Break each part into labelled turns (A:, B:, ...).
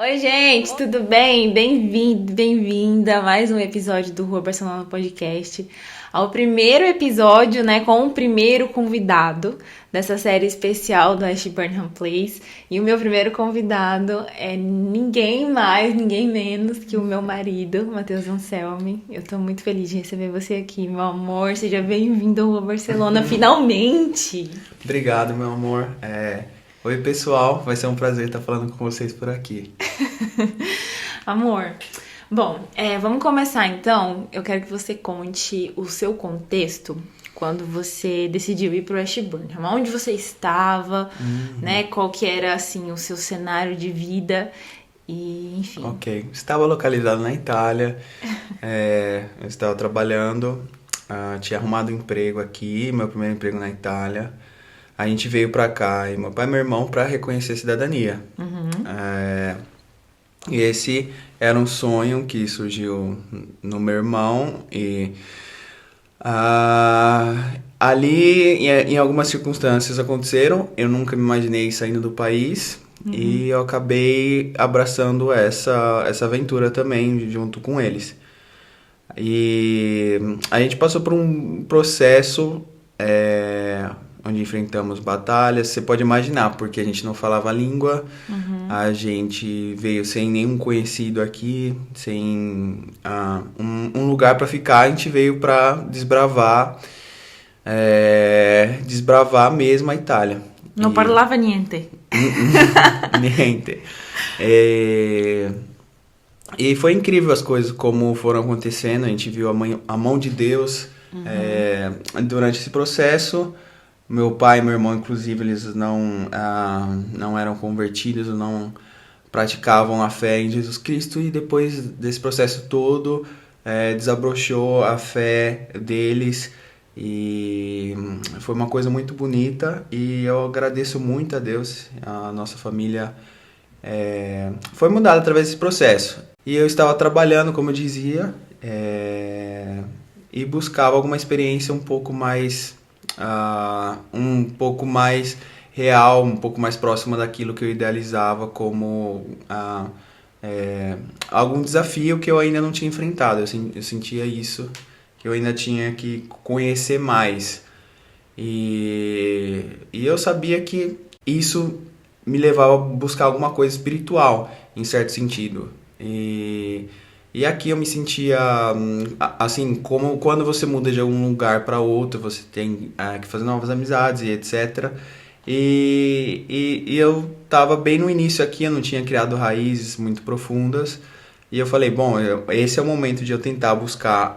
A: Oi, gente, tudo bem? Bem-vindo, bem-vinda a mais um episódio do Rua Barcelona Podcast. Ao primeiro episódio, né, com o primeiro convidado dessa série especial do Ashburnham Place. E o meu primeiro convidado é ninguém mais, ninguém menos que o meu marido, Matheus Anselmi. Eu tô muito feliz de receber você aqui, meu amor. Seja bem-vindo ao Rua Barcelona, finalmente!
B: Obrigado, meu amor. Oi, pessoal. Vai ser um prazer estar falando com vocês por aqui.
A: Amor, bom, vamos começar então. Eu quero que você conte o seu contexto quando você decidiu ir pro Ashburnham. Onde você estava, né? Qual que era, assim, o seu cenário de vida e, enfim.
B: Ok. Estava localizado na Itália. Eu estava trabalhando. Tinha arrumado um emprego aqui, meu primeiro emprego na Itália. A gente veio pra cá, e meu pai e meu irmão, pra reconhecer a cidadania. E esse era um sonho que surgiu no meu irmão e ali em algumas circunstâncias aconteceram. Eu nunca me imaginei saindo do país e eu acabei abraçando essa aventura também junto com eles. E a gente passou por um processo onde enfrentamos batalhas. Você pode imaginar, porque a gente não falava a língua, a gente veio sem nenhum conhecido aqui, sem um lugar para ficar. A gente veio para desbravar mesmo a Itália.
A: Não parlava niente.
B: Niente. E foi incrível as coisas como foram acontecendo. A gente viu a mão de Deus durante esse processo. Meu pai e meu irmão, inclusive, eles não eram convertidos, não praticavam a fé em Jesus Cristo. E depois desse processo todo, desabrochou a fé deles. E foi uma coisa muito bonita. E eu agradeço muito a Deus. A nossa família foi mudada através desse processo. E eu estava trabalhando, como eu dizia, e buscava alguma experiência um pouco mais real, um pouco mais próxima daquilo que eu idealizava como algum desafio que eu ainda não tinha enfrentado. Eu sentia isso, que eu ainda tinha que conhecer mais. E eu sabia que isso me levava a buscar alguma coisa espiritual, em certo sentido. E aqui eu me sentia, assim, como quando você muda de algum lugar para outro, você tem que fazer novas amizades e etc. E eu estava bem no início aqui, eu não tinha criado raízes muito profundas. E eu falei, bom, esse é o momento de eu tentar buscar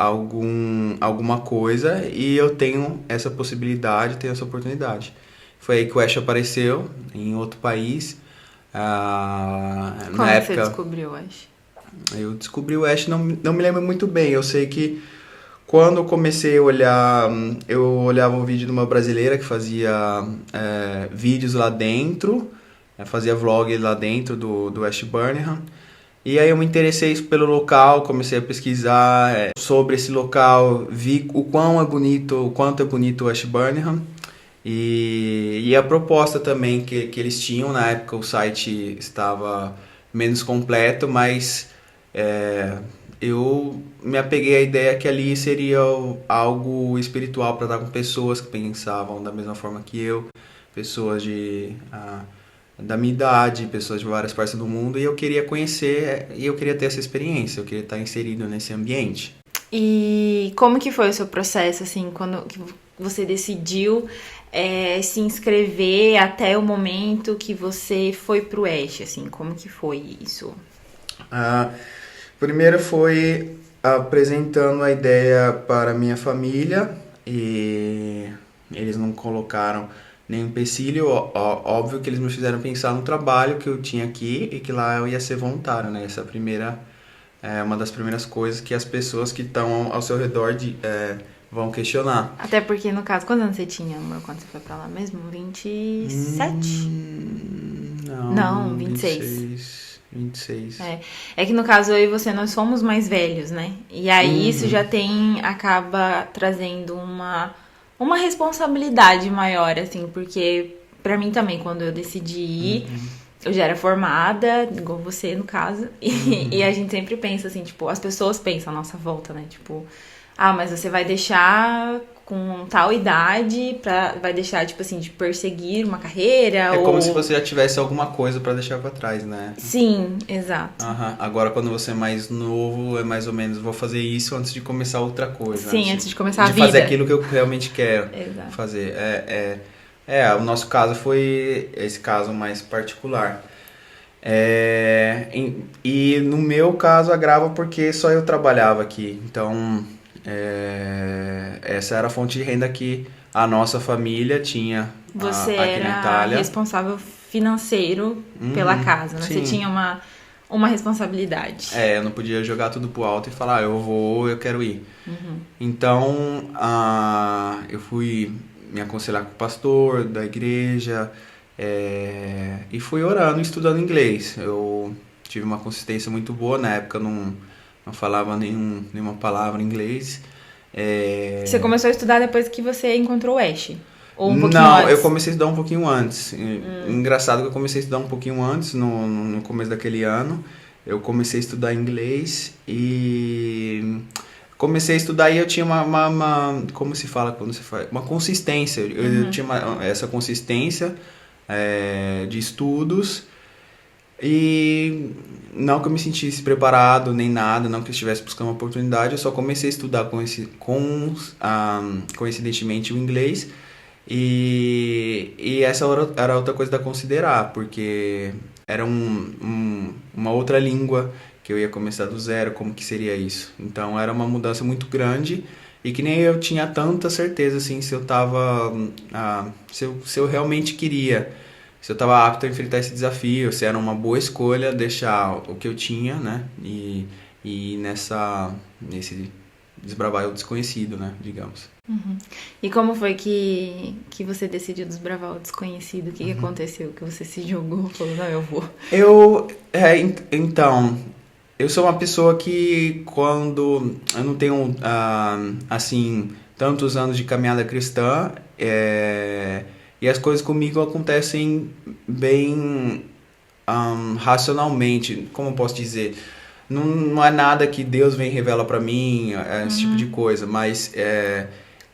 B: alguma coisa e eu tenho essa possibilidade, tenho essa oportunidade. Foi aí que o Ash apareceu, em outro país.
A: Como você descobriu o Ash?
B: Eu descobri o Ash, não me lembro muito bem. Eu sei que quando eu comecei a olhar, eu olhava um vídeo de uma brasileira que fazia vídeos lá dentro, fazia vlog lá dentro do Ashburnham. E aí eu me interessei pelo local, comecei a pesquisar sobre esse local, vi o quanto é bonito o Ashburnham. E a proposta também que eles tinham, na época o site estava menos completo, mas eu me apeguei à ideia que ali seria algo espiritual para estar com pessoas que pensavam da mesma forma que eu, pessoas da minha idade, pessoas de várias partes do mundo, e eu queria conhecer e eu queria ter essa experiência, eu queria estar inserido nesse ambiente.
A: E como que foi o seu processo, assim, quando que você decidiu se inscrever até o momento que você foi pro Ash, assim, como que foi isso?
B: Primeiro foi apresentando a ideia para minha família e eles não colocaram nenhum empecilho. Óbvio que eles me fizeram pensar no trabalho que eu tinha aqui e que lá eu ia ser voluntário, né? Essa é uma das primeiras coisas que as pessoas que estão ao seu redor vão questionar.
A: Até porque, no caso, quantos anos você tinha, amor, quando você foi pra lá mesmo? 27? Não, 26.
B: 26.
A: É que no caso eu e você, nós somos mais velhos, né? E aí isso já acaba trazendo uma responsabilidade maior, assim, porque pra mim também, quando eu decidi ir, eu já era formada, igual você, no caso, e a gente sempre pensa assim, tipo, as pessoas pensam à nossa volta, né? Tipo, mas você vai deixar com tal idade, vai deixar, tipo assim, de perseguir uma carreira,
B: É como se você já tivesse alguma coisa pra deixar pra trás, né?
A: Sim, exato.
B: Agora, quando você é mais novo, é mais ou menos, vou fazer isso antes de começar outra coisa.
A: Sim, antes de começar a vida.
B: De fazer aquilo que eu realmente quero
A: Exato.
B: fazer. O nosso caso foi esse caso mais particular. E no meu caso agrava porque só eu trabalhava aqui. Então, essa era a fonte de renda que a nossa família tinha.
A: Você
B: aqui na Itália.
A: Era responsável financeiro pela casa, né?
B: Sim.
A: Você tinha uma responsabilidade.
B: Eu não podia jogar tudo pro alto e falar, eu quero ir. Então, eu fui me aconselhar com o pastor da igreja e fui orando e estudando inglês. Eu tive uma consistência muito boa, na época não falava nenhuma palavra em inglês.
A: Você começou a estudar depois que você encontrou o Ash? Ou um pouquinho
B: Não,
A: antes?
B: eu comecei a estudar um pouquinho antes. Engraçado que eu comecei a estudar um pouquinho antes, no começo daquele ano. Eu comecei a estudar inglês e comecei a estudar e eu tinha como se fala quando você faz? Uma consistência. Eu tinha essa consistência de estudos e não que eu me sentisse preparado nem nada, não que eu estivesse buscando uma oportunidade, eu só comecei a estudar coincidentemente o inglês. E essa era outra coisa a considerar, porque era uma outra língua que eu ia começar do zero, como que seria isso? Então era uma mudança muito grande e que nem eu tinha tanta certeza assim, se eu tava, se eu realmente queria, se eu estava apto a enfrentar esse desafio, se era uma boa escolha deixar o que eu tinha, né? E nesse desbravar o desconhecido, né? Digamos.
A: E como foi que você decidiu desbravar o desconhecido? O que aconteceu? Que você se jogou, falou, não, eu vou.
B: Então, eu sou uma pessoa que quando eu não tenho, assim, tantos anos de caminhada cristã, e as coisas comigo acontecem bem racionalmente, como eu posso dizer? Não é nada que Deus vem e revela pra mim, esse tipo de coisa, mas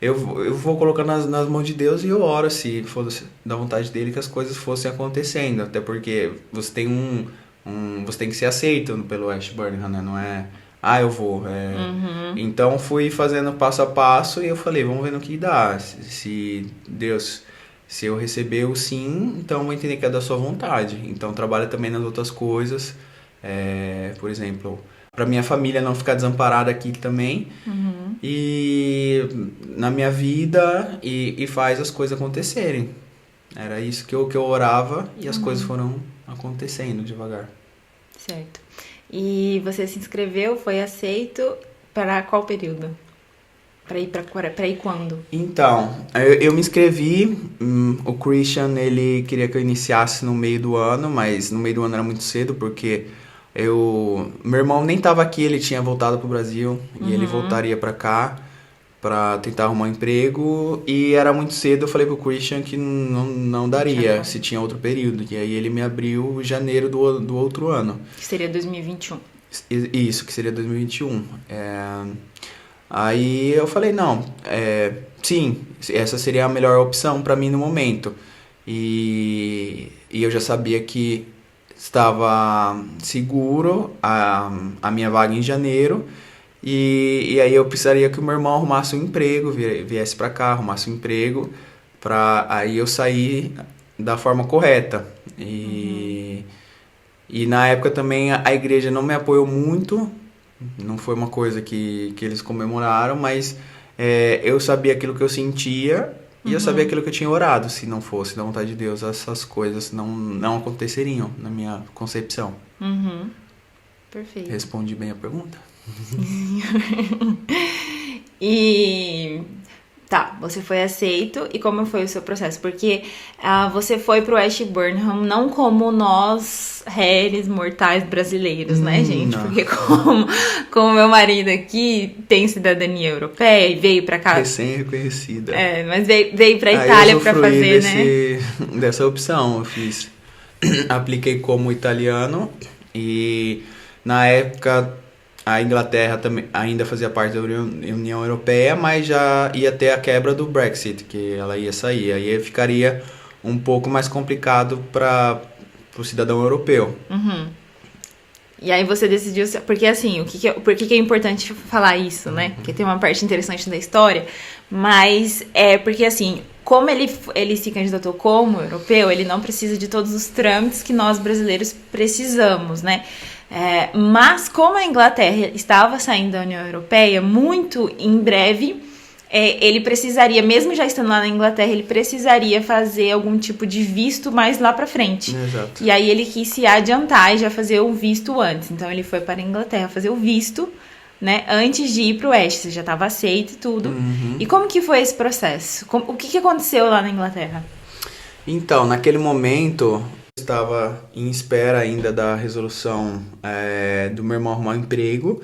B: eu vou colocando nas mãos de Deus e eu oro se for da vontade dele que as coisas fossem acontecendo, até porque você tem você tem que ser aceito pelo Ash Burnham, né? Não é, eu vou. Então fui fazendo passo a passo e eu falei, vamos ver no que dá, se eu receber o sim, então eu vou entender que é da sua vontade, então trabalha também nas outras coisas. Por exemplo, para minha família não ficar desamparada aqui também e na minha vida e faz as coisas acontecerem. Era isso que eu orava e as coisas foram acontecendo devagar.
A: Certo. E você se inscreveu, foi aceito para qual período? Para ir quando?
B: Então, eu me inscrevi, o Christian ele queria que eu iniciasse no meio do ano, mas no meio do ano era muito cedo porque meu irmão nem estava aqui, ele tinha voltado pro Brasil e ele voltaria para cá para tentar arrumar um emprego e era muito cedo. Eu falei pro Christian que não daria se tinha outro período, e aí ele me abriu em janeiro do outro ano.
A: Que seria 2021.
B: Isso, que seria 2021. Aí eu falei, não, sim, essa seria a melhor opção para mim no momento. E eu já sabia que estava seguro a minha vaga em janeiro. E aí eu precisaria que o meu irmão arrumasse um emprego, viesse para cá, arrumasse um emprego, para aí eu sair da forma correta. E na época também a igreja não me apoiou muito, não foi uma coisa que eles comemoraram, mas eu sabia aquilo que eu sentia e eu sabia aquilo que eu tinha orado. Se não fosse da vontade de Deus, essas coisas não aconteceriam na minha concepção.
A: Perfeito.
B: Respondi bem a pergunta?
A: E tá, você foi aceito. E como foi o seu processo? Porque você foi pro Ash Burnham não como nós, réis mortais brasileiros, né, gente?
B: Não.
A: Porque como meu marido aqui tem cidadania europeia e veio pra cá...
B: Recém-reconhecida.
A: mas veio pra Itália pra fazer, né?
B: Dessa opção, eu fiz apliquei como italiano e na época a Inglaterra também ainda fazia parte da União Europeia, mas já ia ter a quebra do Brexit, que ela ia sair. Aí ficaria um pouco mais complicado para o cidadão europeu.
A: Uhum. E aí você decidiu... Porque assim, por que é importante falar isso, né? Porque tem uma parte interessante da história, mas é porque assim, como ele se candidatou como europeu, ele não precisa de todos os trâmites que nós brasileiros precisamos, né? Mas como a Inglaterra estava saindo da União Europeia, muito em breve, ele precisaria, mesmo já estando lá na Inglaterra, ele precisaria fazer algum tipo de visto mais lá pra frente.
B: Exato.
A: E aí ele quis se adiantar e já fazer o visto antes. Então ele foi para a Inglaterra fazer o visto, né, antes de ir pro Oeste. Já estava aceito e tudo.
B: Uhum.
A: E como que foi esse processo? O que aconteceu lá na Inglaterra?
B: Então, naquele momento, eu estava em espera ainda da resolução do meu irmão arrumar um emprego.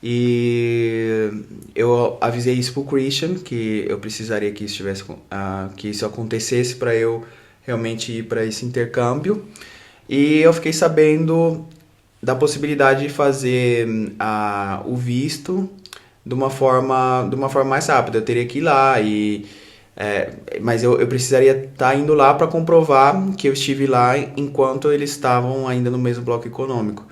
B: E eu avisei isso pro Christian, que eu precisaria que isso acontecesse para eu realmente ir para esse intercâmbio. E eu fiquei sabendo da possibilidade de fazer o visto de uma forma mais rápida. Eu teria que ir lá, mas eu precisaria estar indo lá para comprovar que eu estive lá enquanto eles estavam ainda no mesmo bloco econômico.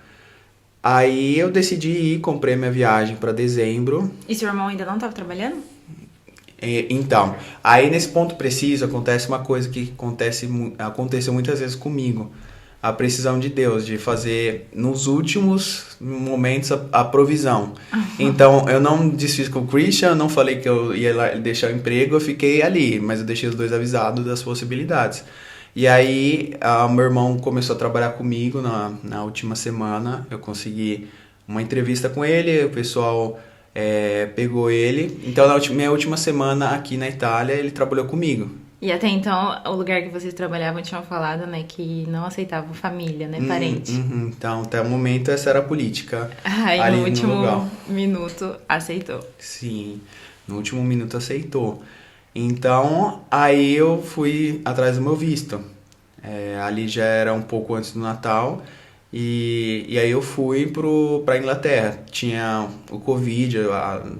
B: Aí eu decidi ir, comprei minha viagem para dezembro.
A: E seu irmão ainda não estava trabalhando?
B: Então, aí nesse ponto preciso acontece uma coisa que aconteceu muitas vezes comigo. A precisão de Deus, de fazer nos últimos momentos a provisão. Então, eu não desfiz com o Christian, não falei que eu ia lá deixar o emprego, eu fiquei ali, mas eu deixei os dois avisados das possibilidades. E aí, meu irmão começou a trabalhar comigo na última semana. Eu consegui uma entrevista com ele, o pessoal pegou ele. Então, na minha última semana aqui na Itália, ele trabalhou comigo.
A: E até então, o lugar que vocês trabalhavam tinham falado, né, que não aceitavam família, né, parente.
B: Então, até o momento, essa era a política.
A: Aí,
B: ali
A: no último
B: lugar.
A: minuto, aceitou.
B: Sim, no último minuto aceitou. Então, aí eu fui atrás do meu visto. Ali já era um pouco antes do Natal. E aí eu fui pra Inglaterra. Tinha o Covid,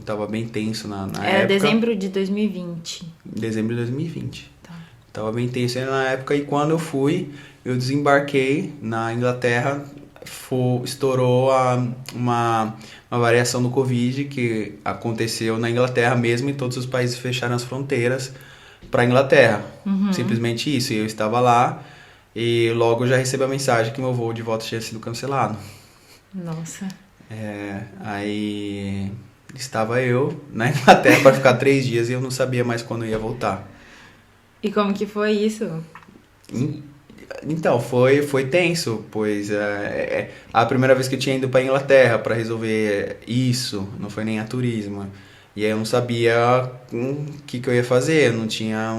B: tava bem tenso na época.
A: Era dezembro de 2020.
B: Dezembro de 2020.
A: Tá.
B: Tava bem tenso na época. E quando eu fui, eu desembarquei na Inglaterra. Estourou uma variação do Covid que aconteceu na Inglaterra mesmo, e todos os países fecharam as fronteiras para a Inglaterra. Simplesmente isso. E eu estava lá e logo já recebi a mensagem que meu voo de volta tinha sido cancelado.
A: Nossa.
B: Aí estava eu na Inglaterra para ficar 3 dias e eu não sabia mais quando eu ia voltar.
A: E como que foi isso?
B: Então, foi tenso, pois a primeira vez que eu tinha ido para Inglaterra para resolver isso, não foi nem a turismo. E aí eu não sabia o que eu ia fazer, eu não tinha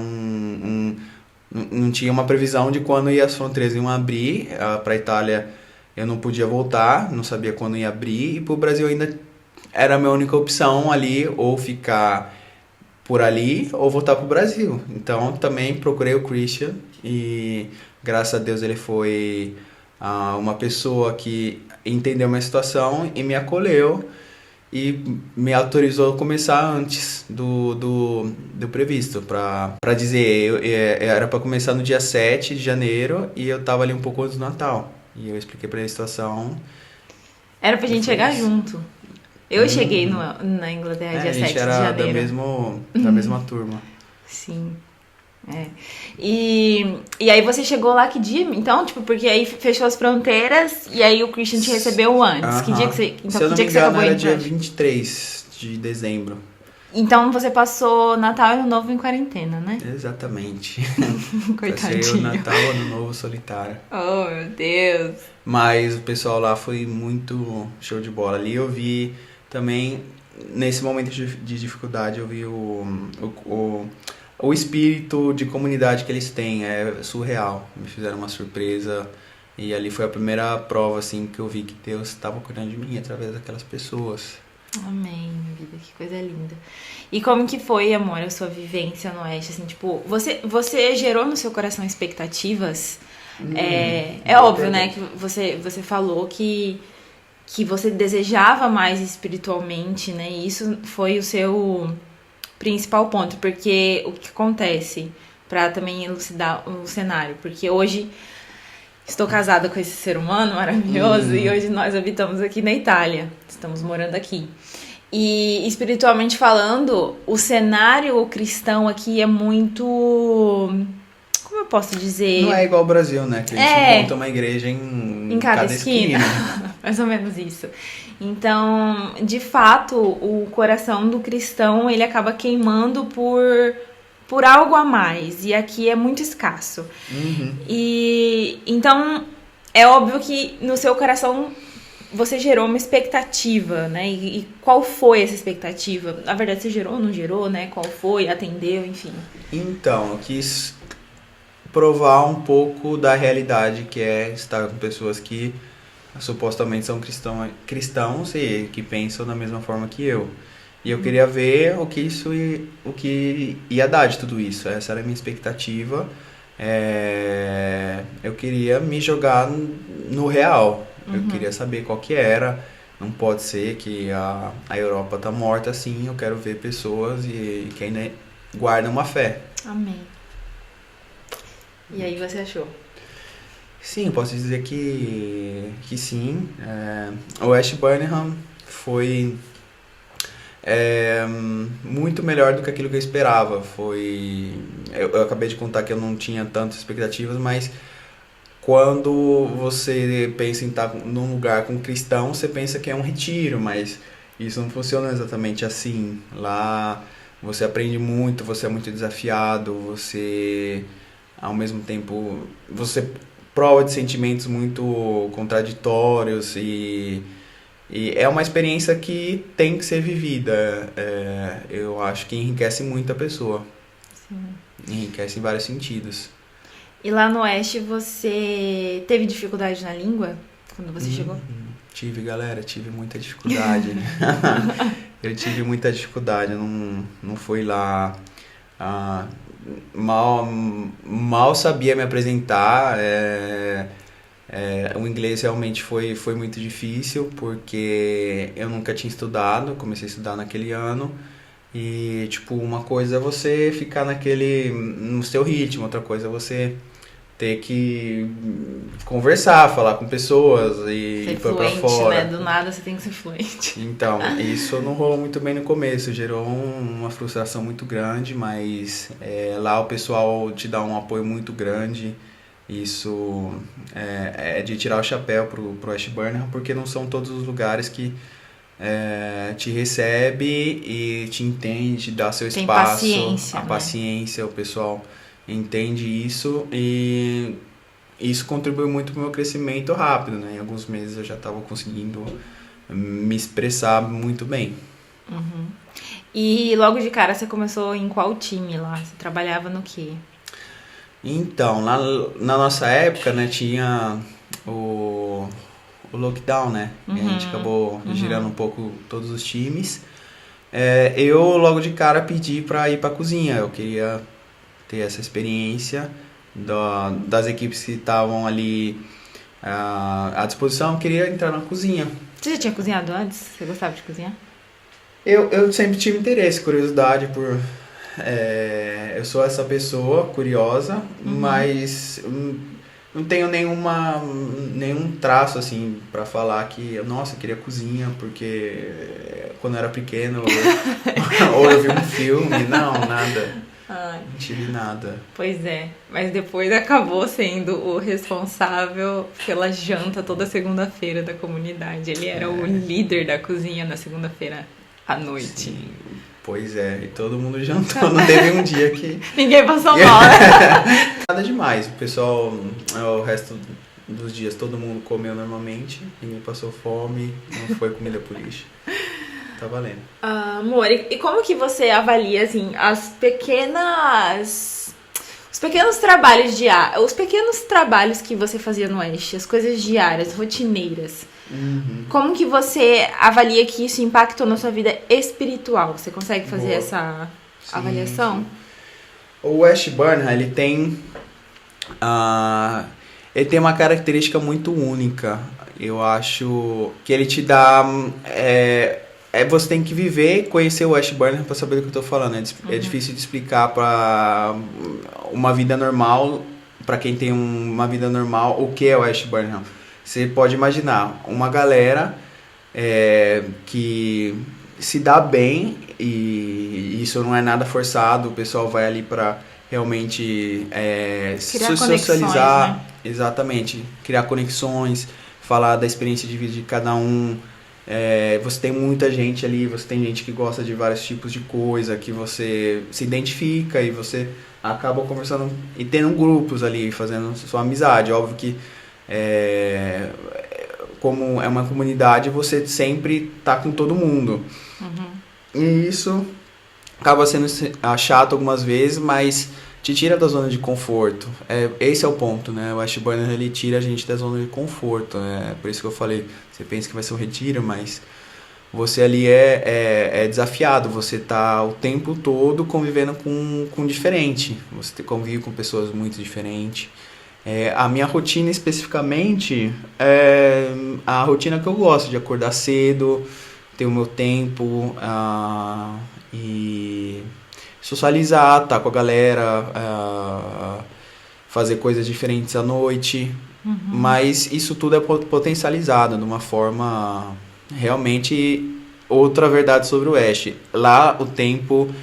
B: não tinha uma previsão de quando as fronteiras iam abrir. Para a Itália eu não podia voltar, não sabia quando ia abrir, e para o Brasil ainda era a minha única opção ali, ou ficar por ali ou voltar para o Brasil. Então também procurei o Christian e graças a Deus ele foi uma pessoa que entendeu minha situação e me acolheu e me autorizou a começar antes do previsto. Para dizer, era para começar no dia 7 de janeiro e eu tava ali um pouco antes do Natal. E eu expliquei para ele a situação.
A: Era pra gente chegar junto. Eu cheguei na Inglaterra dia 7 de janeiro.
B: A gente era da mesma turma.
A: Sim. E aí você chegou lá que dia? Então, tipo, porque aí fechou as fronteiras e aí o Christian te recebeu antes. Que dia que você, então,
B: se eu não me
A: que você
B: engano,
A: acabou
B: era
A: indo?
B: dia 23 de dezembro.
A: Então você passou Natal e Ano Novo em quarentena, né?
B: Exatamente.
A: Coitadinho.
B: Passei o Natal e Ano Novo solitário.
A: Oh, meu Deus.
B: Mas o pessoal lá foi muito show de bola. Ali eu vi também, nesse momento de dificuldade, eu vi o espírito de comunidade que eles têm. É surreal. Me fizeram uma surpresa. E ali foi a primeira prova, assim, que eu vi que Deus estava cuidando de mim através daquelas pessoas.
A: Amém, minha vida, que coisa linda. E como que foi, amor, a sua vivência no Oeste? Assim, tipo, você gerou no seu coração expectativas É óbvio, né, que você falou que você desejava mais espiritualmente, né? E isso foi o seu principal ponto, porque o que acontece, para também elucidar o cenário, porque hoje estou casada com esse ser humano maravilhoso e hoje nós habitamos aqui na Itália, estamos morando aqui. E espiritualmente falando, o cenário cristão aqui é muito... Como eu posso dizer?
B: Não é igual ao Brasil, né? Que a gente encontra uma igreja em cada esquina.
A: Mais ou menos isso. Então, de fato, o coração do cristão, ele acaba queimando por algo a mais. E aqui é muito escasso. E então, é óbvio que no seu coração você gerou uma expectativa, né? E qual foi essa expectativa? Na verdade, você gerou ou não gerou, né? Qual foi? Atendeu, enfim.
B: Então, eu quis provar um pouco da realidade que é estar com pessoas que supostamente são cristãos e que pensam da mesma forma que eu. E eu queria ver o que ia dar de tudo isso. Essa era a minha expectativa. Eu queria me jogar no real. Eu queria saber qual que era. Não pode ser que a Europa tá morta assim. Eu quero ver pessoas que ainda guardam uma fé.
A: Amém. E aí você achou?
B: Sim, posso dizer que sim. O West Burnham foi muito melhor do que aquilo que eu esperava. Eu acabei de contar que eu não tinha tantas expectativas, mas quando você pensa em estar num lugar com cristão, você pensa que é um retiro, mas isso não funciona exatamente assim. Lá você aprende muito, você é muito desafiado, você, ao mesmo tempo, você prova de sentimentos muito contraditórios e é uma experiência que tem que ser vivida. Eu acho que enriquece muito a pessoa.
A: Sim.
B: Enriquece em vários sentidos.
A: E lá no Oeste você teve dificuldade na língua quando você chegou?
B: Tive muita dificuldade. Eu tive muita dificuldade, não fui lá... mal sabia me apresentar. O inglês realmente foi muito difícil porque eu nunca tinha estudado, comecei a estudar naquele ano e tipo, uma coisa é você ficar no seu ritmo, outra coisa é você ter que conversar, falar com pessoas e ir pra fora.
A: Né? Do nada você tem que ser fluente.
B: Então, isso não rolou muito bem no começo, gerou uma frustração muito grande, mas lá o pessoal te dá um apoio muito grande. Isso é de tirar o chapéu pro West Burnham, porque não são todos os lugares que te recebe e te entende, te dá seu
A: tem
B: espaço,
A: paciência,
B: a
A: né?
B: paciência, o pessoal entende isso e isso contribuiu muito para o meu crescimento rápido, né? Em alguns meses eu já estava conseguindo me expressar muito bem.
A: E logo de cara você começou em qual time lá? Você trabalhava no quê?
B: Então, na nossa época, né, tinha o lockdown, né? E a gente acabou girando um pouco todos os times. Eu logo de cara pedi para ir para a cozinha. Eu queria ter essa experiência das equipes que estavam ali à disposição. Eu queria entrar na cozinha.
A: Você já tinha cozinhado antes? Você gostava de cozinhar?
B: Eu sempre tive interesse, curiosidade por... eu sou essa pessoa curiosa, mas não tenho nenhum traço assim para falar que, nossa, eu queria cozinha porque quando eu era pequeno ou eu vi um filme, não, nada. Não tive nada.
A: Pois é, mas depois acabou sendo o responsável pela janta toda segunda-feira da comunidade. Ele era o líder da cozinha na segunda-feira à noite.
B: Sim. Pois é, e todo mundo jantou, não teve um dia que...
A: Ninguém passou mal, né?
B: Nada demais, o pessoal, o resto dos dias todo mundo comeu normalmente, ninguém passou fome, não foi comida por lixo. Tá valendo.
A: Amor, e como que você avalia, assim, os pequenos trabalhos diários, os pequenos trabalhos que você fazia no Oeste, as coisas diárias, rotineiras? Como que você avalia que isso impactou na sua vida espiritual? Você consegue fazer essa avaliação?
B: Sim. O West Burnham, ele tem... Ele tem uma característica muito única. Eu acho que ele te dá... você tem que viver, conhecer o Ashburn para saber do que eu tô falando. É difícil de explicar para uma vida normal, para quem tem uma vida normal, o que é o Ashburn. Você pode imaginar uma galera que se dá bem, e isso não é nada forçado, o pessoal vai ali para realmente
A: criar
B: socializar,
A: né?
B: Exatamente, criar conexões, falar da experiência de vida de cada um. Você tem muita gente ali, você tem gente que gosta de vários tipos de coisa, que você se identifica e você acaba conversando e tendo grupos ali, fazendo sua amizade. Óbvio que como é uma comunidade, você sempre tá com todo mundo. E isso acaba sendo chato algumas vezes, mas te tira da zona de conforto. Esse é o ponto, né? O Ashburn, ele tira a gente da zona de conforto. Por isso que eu falei, você pensa que vai ser um retiro, mas você ali é desafiado. Você tá o tempo todo convivendo com diferente. Você convive com pessoas muito diferentes. A minha rotina especificamente é a rotina que eu gosto, de acordar cedo, ter o meu tempo e socializar, estar com a galera, fazer coisas diferentes à noite. Mas isso tudo é potencializado de uma forma realmente outra verdade sobre o Ash. Lá o tempo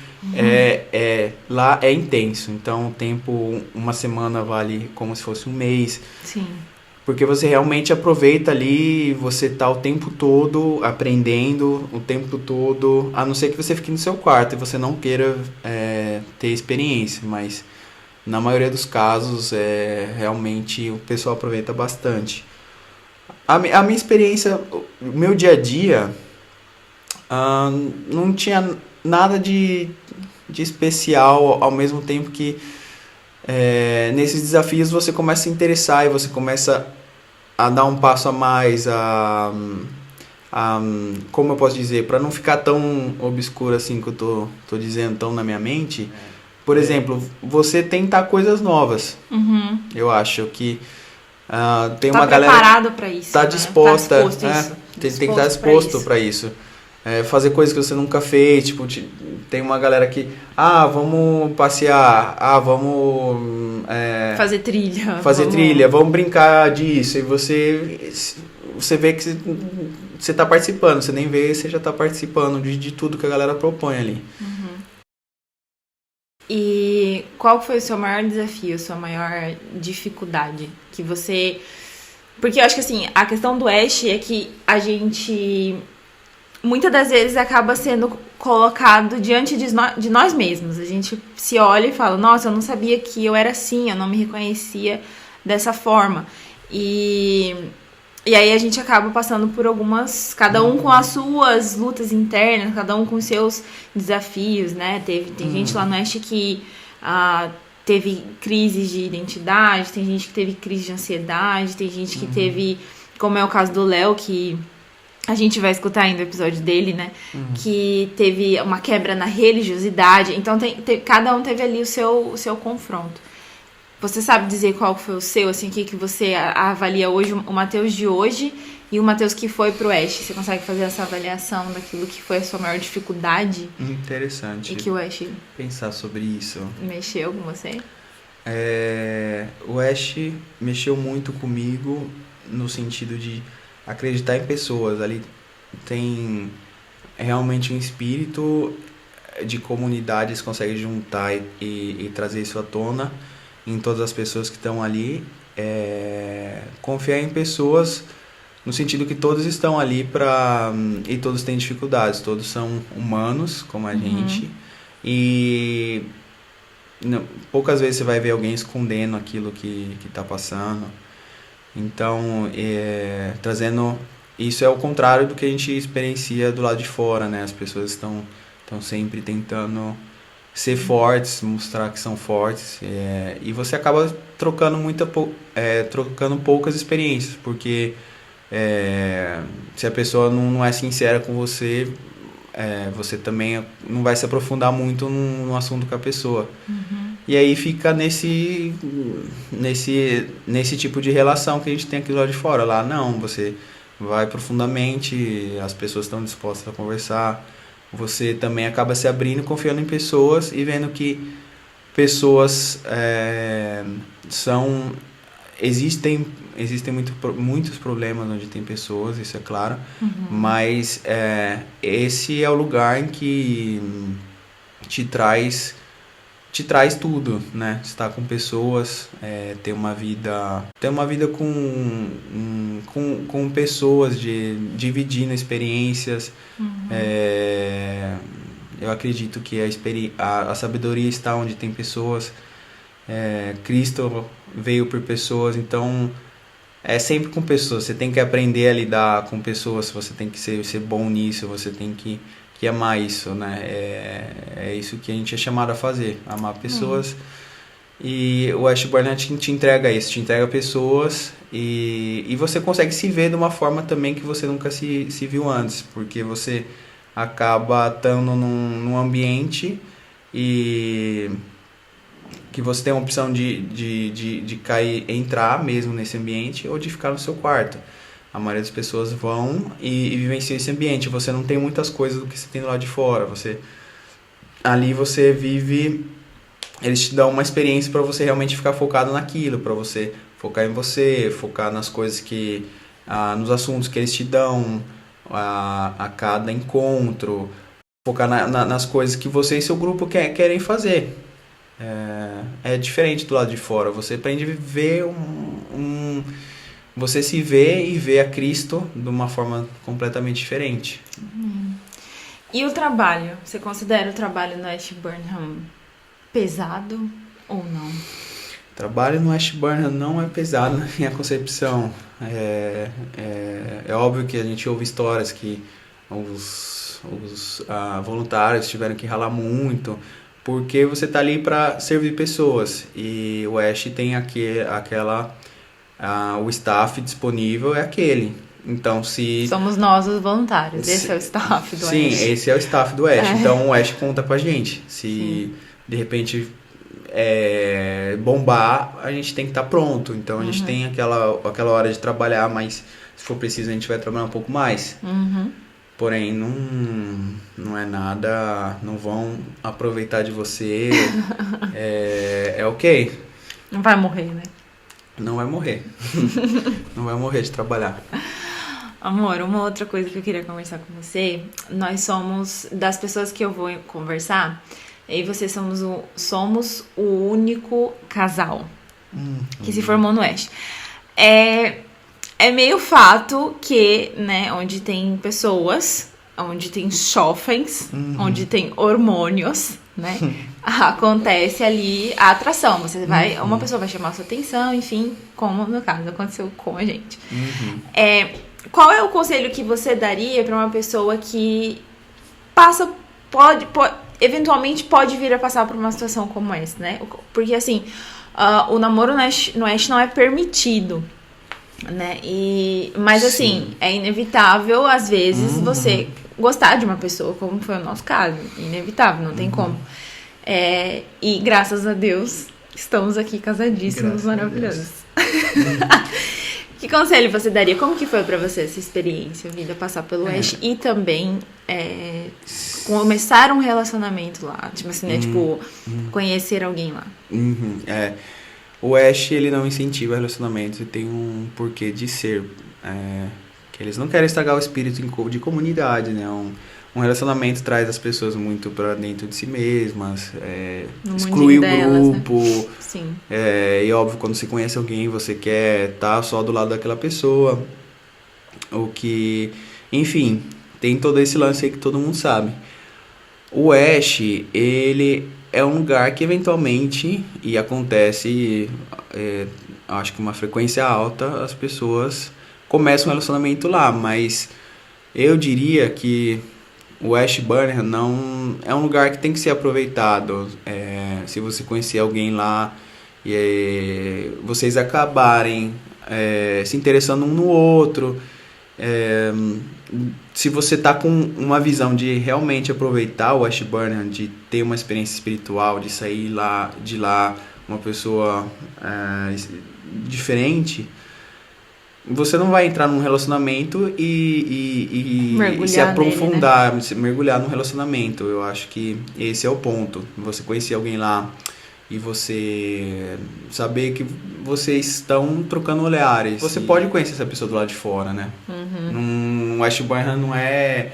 B: lá é intenso, então o tempo, uma semana vale como se fosse um mês.
A: Sim.
B: Porque você realmente aproveita ali, você tá o tempo todo aprendendo, o tempo todo, a não ser que você fique no seu quarto e você não queira ter experiência, mas na maioria dos casos realmente o pessoal aproveita bastante. A minha experiência, o meu dia a dia, não tinha nada de especial, ao mesmo tempo que nesses desafios você começa a se interessar e você começa a dar um passo a mais, como eu posso dizer, para não ficar tão obscuro assim que eu tô dizendo, tão na minha mente. Por exemplo, você tentar coisas novas. Eu acho que tem uma galera
A: preparado para isso,
B: tá
A: né?
B: disposta,
A: tem
B: que estar disposto para isso. Fazer coisas que você nunca fez, tipo, tem uma galera que, vamos passear, vamos
A: fazer trilha,
B: vamos brincar disso, e você vê que você tá participando, você nem vê, você já tá participando de tudo que a galera propõe ali.
A: E qual foi o seu maior desafio, sua maior dificuldade que você... Porque eu acho que assim, a questão do Ash é que a gente muitas das vezes acaba sendo colocado diante de nós mesmos. A gente se olha e fala, nossa, eu não sabia que eu era assim, eu não me reconhecia dessa forma. E aí a gente acaba passando por algumas, cada um com as suas lutas internas, cada um com os seus desafios, né? Tem gente lá no Oeste que teve crises de identidade, tem gente que teve crise de ansiedade, tem gente que teve, como é o caso do Léo, que a gente vai escutar ainda o episódio dele, né? Que teve uma quebra na religiosidade. Então, cada um teve ali o seu confronto. Você sabe dizer qual foi o seu, assim, o que você avalia hoje, o Mateus de hoje e o Mateus que foi pro Oeste? Você consegue fazer essa avaliação daquilo que foi a sua maior dificuldade?
B: Interessante.
A: E que o Oeste...
B: pensar sobre isso.
A: Mexeu com você?
B: O Oeste mexeu muito comigo no sentido de acreditar em pessoas. Ali tem realmente um espírito de comunidade, eles conseguem juntar e trazer isso à tona em todas as pessoas que estão ali. Confiar em pessoas no sentido que todos estão ali e todos têm dificuldades, todos são humanos como a gente, e poucas vezes você vai ver alguém escondendo aquilo que está passando. Então, trazendo... Isso é o contrário do que a gente experiencia do lado de fora, né? As pessoas estão sempre tentando ser fortes, mostrar que são fortes. E você acaba trocando poucas experiências, porque se a pessoa não é sincera com você, você também não vai se aprofundar muito no assunto com a pessoa. E aí fica nesse tipo de relação que a gente tem aqui do lado de fora. Lá não, você vai profundamente, as pessoas estão dispostas a conversar. Você também acaba se abrindo, confiando em pessoas e vendo que pessoas existem muitos problemas onde tem pessoas, isso é claro, mas esse é o lugar em que te traz tudo, né? Estar com pessoas, ter uma vida com pessoas, dividindo experiências. Eu acredito que a sabedoria está onde tem pessoas. Cristo veio por pessoas, então é sempre com pessoas. Você tem que aprender a lidar com pessoas, você tem que ser bom nisso, você tem que amar isso, né? É isso que a gente é chamado a fazer, amar pessoas. E o Ashburn te entrega isso, te entrega pessoas e você consegue se ver de uma forma também que você nunca se viu antes, porque você acaba estando num ambiente e que você tem a opção de entrar mesmo nesse ambiente ou de ficar no seu quarto. A maioria das pessoas vão e vivenciam esse ambiente. Você não tem muitas coisas do que você tem do lado de fora. Ali você vive... Eles te dão uma experiência para você realmente ficar focado naquilo, para você focar em você, focar nas coisas nos assuntos que eles te dão a cada encontro, focar nas coisas que você e seu grupo querem fazer. É diferente do lado de fora. Você aprende a ver você se vê e vê a Cristo de uma forma completamente diferente.
A: E o trabalho? Você considera o trabalho no Ashburnham pesado ou não?
B: O trabalho no Ashburnham não é pesado na minha concepção. É óbvio que a gente ouve histórias que os voluntários tiveram que ralar muito, porque você está ali para servir pessoas. E o Ash tem o staff disponível é aquele. Então,
A: somos nós os voluntários. Esse é o staff do Ash.
B: Sim, esse é o staff do Ash. Então, o Ash conta com a gente. Se de repente bombar, a gente tem que estar pronto. Então, a gente tem aquela hora de trabalhar, mas se for preciso, a gente vai trabalhar um pouco mais. Porém, não é nada... Não vão aproveitar de você. É ok.
A: Não vai morrer, né?
B: Não vai morrer. Não vai morrer de trabalhar.
A: Amor, uma outra coisa que eu queria conversar com você. Nós somos, das pessoas que eu vou conversar, eu e você somos o único casal que se formou no Ash. É meio fato que, né, onde tem pessoas, onde tem jovens, onde tem hormônios, né, acontece ali a atração. Você vai, uma pessoa vai chamar a sua atenção, enfim, como no caso aconteceu com a gente. Qual é o conselho que você daria para uma pessoa que eventualmente pode vir a passar por uma situação como essa, né? Porque assim, o namoro no Ash não é permitido, né? Mas assim, é inevitável às vezes você gostar de uma pessoa, como foi o nosso caso. Inevitável, não tem como. E graças a Deus estamos aqui casadíssimos, maravilhosos. Que conselho você daria? Como que foi pra você essa experiência, vida, passar pelo Ash e também começar um relacionamento lá? Tipo assim, né? Tipo, conhecer alguém lá.
B: O Ash, ele não incentiva relacionamentos e tem um porquê de ser. Que eles não querem estragar o espírito de comunidade, né? Um relacionamento traz as pessoas muito pra dentro de si mesmas, exclui o grupo.
A: Né? Sim.
B: E óbvio, quando você conhece alguém, você quer estar só do lado daquela pessoa. Enfim, tem todo esse lance aí que todo mundo sabe. O Ash, ele é um lugar que eventualmente, e acontece, acho que uma frequência alta, as pessoas começam um relacionamento lá, mas eu diria que o Ashburnham não é um lugar que tem que ser aproveitado. Se você conhecer alguém lá e vocês acabarem se interessando um no outro, se você tá com uma visão de realmente aproveitar o Ash Burnham, de ter uma experiência espiritual, de sair de lá uma pessoa diferente, você não vai entrar num relacionamento e se aprofundar, nele, né? Mergulhar num relacionamento. Eu acho que esse é o ponto. Você conhecer alguém lá e você saber que vocês estão trocando olhares. Você pode conhecer essa pessoa do lado de fora, né? O Ash Burnham não é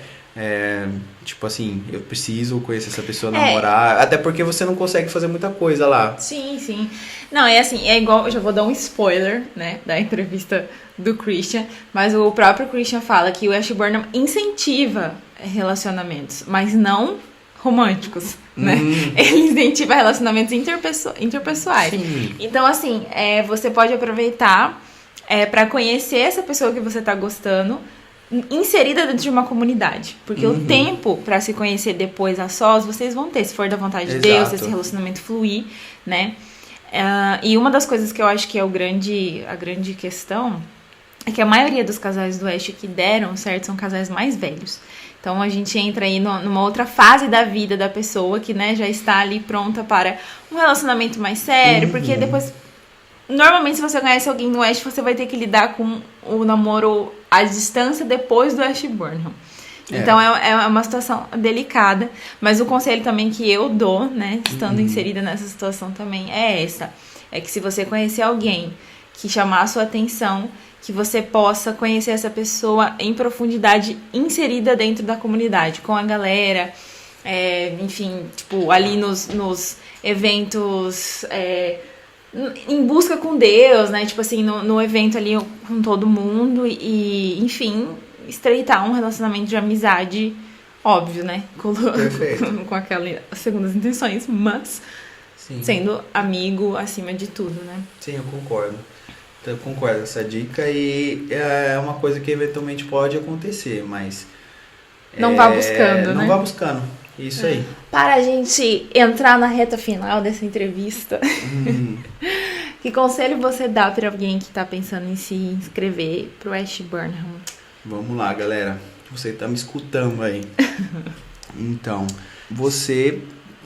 B: tipo assim, eu preciso conhecer essa pessoa, namorar. Até porque você não consegue fazer muita coisa lá.
A: Sim, sim. Não, é assim, é igual, eu já vou dar um spoiler, né, da entrevista do Christian, mas o próprio Christian fala que o Ash Burnham incentiva relacionamentos, mas não românticos, né? Ele incentiva relacionamentos interpessoais.
B: Sim.
A: Então, assim, você pode aproveitar para conhecer essa pessoa que você tá gostando, inserida dentro de uma comunidade. Porque o tempo para se conhecer depois a sós, vocês vão ter, se for da vontade de Deus, se esse relacionamento fluir, né? E uma das coisas que eu acho que é a grande questão é que a maioria dos casais do Ash que deram certo são casais mais velhos. Então a gente entra aí numa outra fase da vida da pessoa que, né, já está ali pronta para um relacionamento mais sério, porque depois, normalmente, se você conhece alguém no Ash, você vai ter que lidar com o namoro à distância depois do Ash Burnham. Então é uma situação delicada, mas o conselho também que eu dou, né, estando inserida nessa situação também, é que se você conhecer alguém que chamar a sua atenção, que você possa conhecer essa pessoa em profundidade, inserida dentro da comunidade, com a galera, enfim, tipo, ali nos eventos, em busca com Deus, né, tipo assim, no evento ali com todo mundo e enfim, estreitar um relacionamento de amizade, óbvio, né, com aquelas segundas intenções, mas sim, sendo amigo acima de tudo, né.
B: Sim, eu concordo com essa dica e é uma coisa que eventualmente pode acontecer, mas
A: não vá buscando, né?
B: Não vá buscando, isso aí.
A: Para a gente entrar na reta final dessa entrevista, que conselho você dá para alguém que está pensando em se inscrever pro Ash Burnham?
B: Vamos lá, galera, você tá me escutando aí. Então, você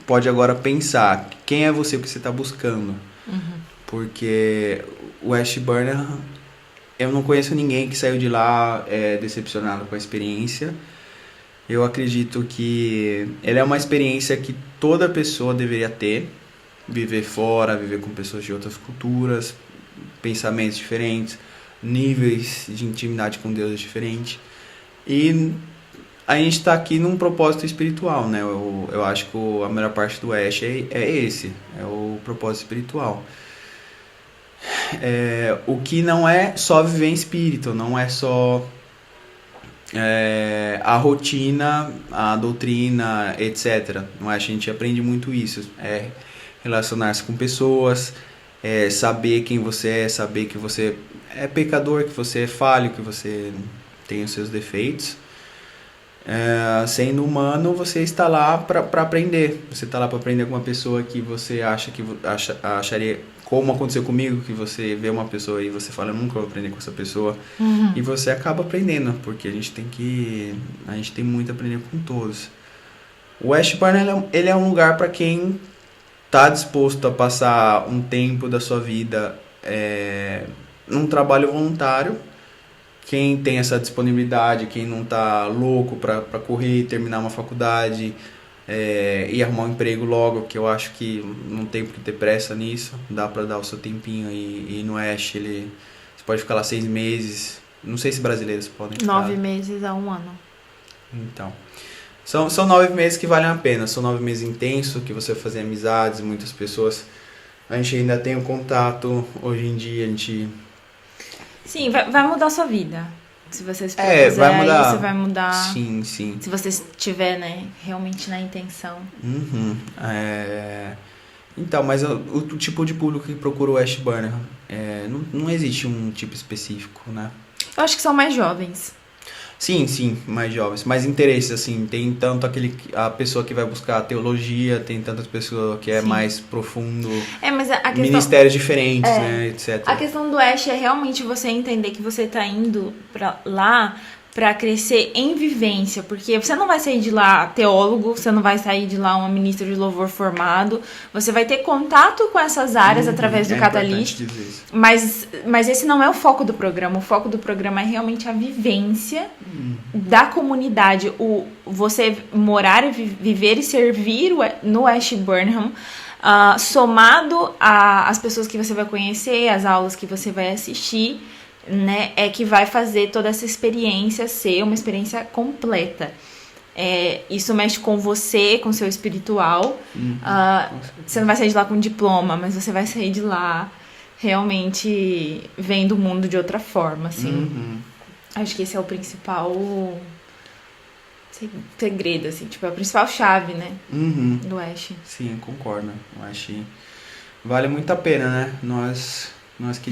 B: pode agora pensar quem é você, o que você está buscando, porque o Ash Burnham, eu não conheço ninguém que saiu de lá decepcionado com a experiência. Eu acredito que ele é uma experiência que toda pessoa deveria ter. Viver fora, viver com pessoas de outras culturas, pensamentos diferentes, níveis de intimidade com Deus diferentes. E a gente está aqui num propósito espiritual, né? Eu acho que a melhor parte do Ash é o propósito espiritual. O que não é só viver em espírito, não é só a rotina, a doutrina, etc. A gente aprende muito isso, relacionar-se com pessoas, saber quem você é, saber que você é pecador, que você é falho, que você tem os seus defeitos. Sendo humano, você está lá para aprender. Você está lá para aprender com uma pessoa que você acharia, como aconteceu comigo, que você vê uma pessoa e você fala, eu nunca vou aprender com essa pessoa. E você acaba aprendendo, porque a gente tem muito a aprender com todos. O Ash Burnham, ele é um lugar para quem está disposto a passar um tempo da sua vida num trabalho voluntário. Quem tem essa disponibilidade, quem não tá louco para correr e terminar uma faculdade e arrumar um emprego logo, que eu acho que não tem por que ter pressa nisso, dá para dar o seu tempinho e no Ash você pode ficar lá 6 meses, não sei se brasileiros podem ficar.
A: 9 meses a 1 ano.
B: Então, são 9 meses que valem a pena, são 9 meses intensos, que você vai fazer amizades, muitas pessoas, a gente ainda tem um contato, hoje em dia a gente...
A: Sim, vai mudar a sua vida. Se você se propuser,
B: vai mudar.
A: Aí você vai mudar.
B: Sim, sim.
A: Se você estiver, né, realmente na intenção.
B: Então, mas o tipo de público que procura o Ash Burnham, não existe um tipo específico, né?
A: Eu acho que são mais jovens.
B: Sim, mais jovens. Mais interesses, assim. Tem tanto a pessoa que vai buscar teologia, tem tantas pessoas que é
A: Sim.
B: mais profundo,
A: Mas a questão...
B: ministérios diferentes, né, etc.
A: A questão do Ash é realmente você entender que você tá indo pra lá pra crescer em vivência, porque você não vai sair de lá teólogo, você não vai sair de lá uma ministra de louvor formado, você vai ter contato com essas áreas através do Catalyst, mas esse não é o foco do programa é realmente a vivência da comunidade, você morar, viver e servir no Ashburnham, somado às pessoas que você vai conhecer, às aulas que você vai assistir, né, é que vai fazer toda essa experiência ser uma experiência completa. Isso mexe com você, com o seu espiritual. Você não vai sair de lá com diploma, mas você vai sair de lá realmente vendo o mundo de outra forma, assim. Acho que esse é o principal segredo, assim, tipo, é a principal chave, né, do Ash.
B: Sim, concordo. Eu acho que vale muito a pena, né? Nós que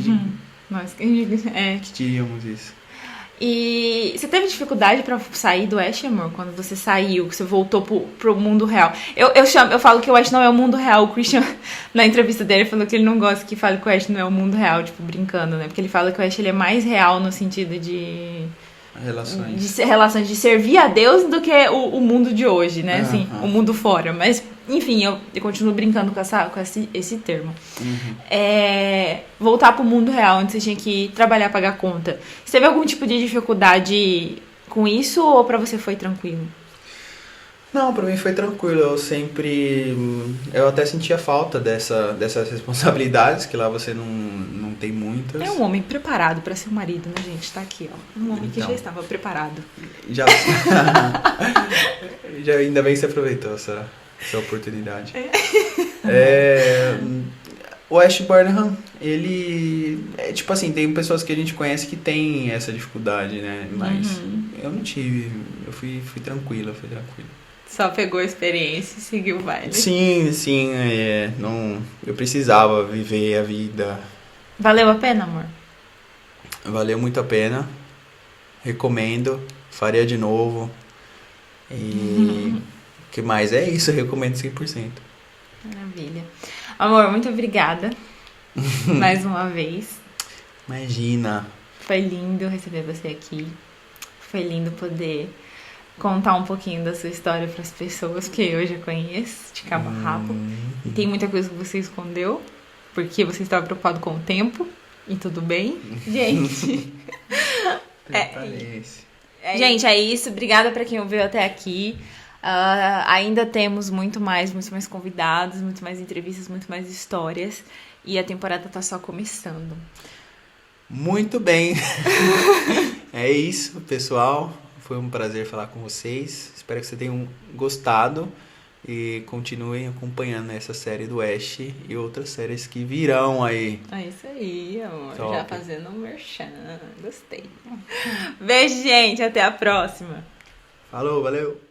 B: diríamos isso.
A: E você teve dificuldade pra sair do Ash, amor? Quando você saiu, que você voltou pro mundo real? Eu falo que o Ash não é o mundo real. O Christian, na entrevista dele, falou que ele não gosta que fale que o Ash não é o mundo real, tipo, brincando, né? Porque ele fala que o Ash ele é mais real no sentido de relações de servir a Deus do que o mundo de hoje, né? Assim, o mundo fora. Mas, enfim, eu continuo brincando com esse termo. Voltar pro mundo real, onde você tinha que trabalhar, pagar conta. Você teve algum tipo de dificuldade com isso ou pra você foi tranquilo?
B: Não, pra mim foi tranquilo. Eu até sentia falta dessas responsabilidades, que lá você não tem muitas.
A: É um homem preparado pra ser um marido, né, gente? Tá aqui, ó. Um homem que já estava preparado.
B: Ainda bem que você aproveitou essa oportunidade. O Ashburnham, ele... tipo assim, tem pessoas que a gente conhece que tem essa dificuldade, né? Mas eu não tive. Eu fui tranquilo.
A: Só pegou a experiência e seguiu o baile.
B: Sim, eu precisava viver a vida.
A: Valeu a pena, amor?
B: Valeu muito a pena. Recomendo. Faria de novo. E o que mais? É isso, eu recomendo 100%.
A: Maravilha. Amor, muito obrigada. Mais uma vez.
B: Imagina.
A: Foi lindo receber você aqui. Foi lindo poder contar um pouquinho da sua história para as pessoas que eu já conheço, de cabo a rabo. E tem muita coisa que você escondeu, porque você estava preocupado com o tempo, e tudo bem. Gente, gente, é isso. Obrigada para quem ouviu até aqui. Ainda temos muito mais convidados, muito mais entrevistas, muito mais histórias. E a temporada tá só começando.
B: Muito bem. É isso, pessoal. Foi um prazer falar com vocês. Espero que vocês tenham gostado e continuem acompanhando essa série do Ash e outras séries que virão aí.
A: É isso aí, amor.
B: Top.
A: Já fazendo um merchan. Gostei. Beijo, gente. Até a próxima.
B: Falou, valeu.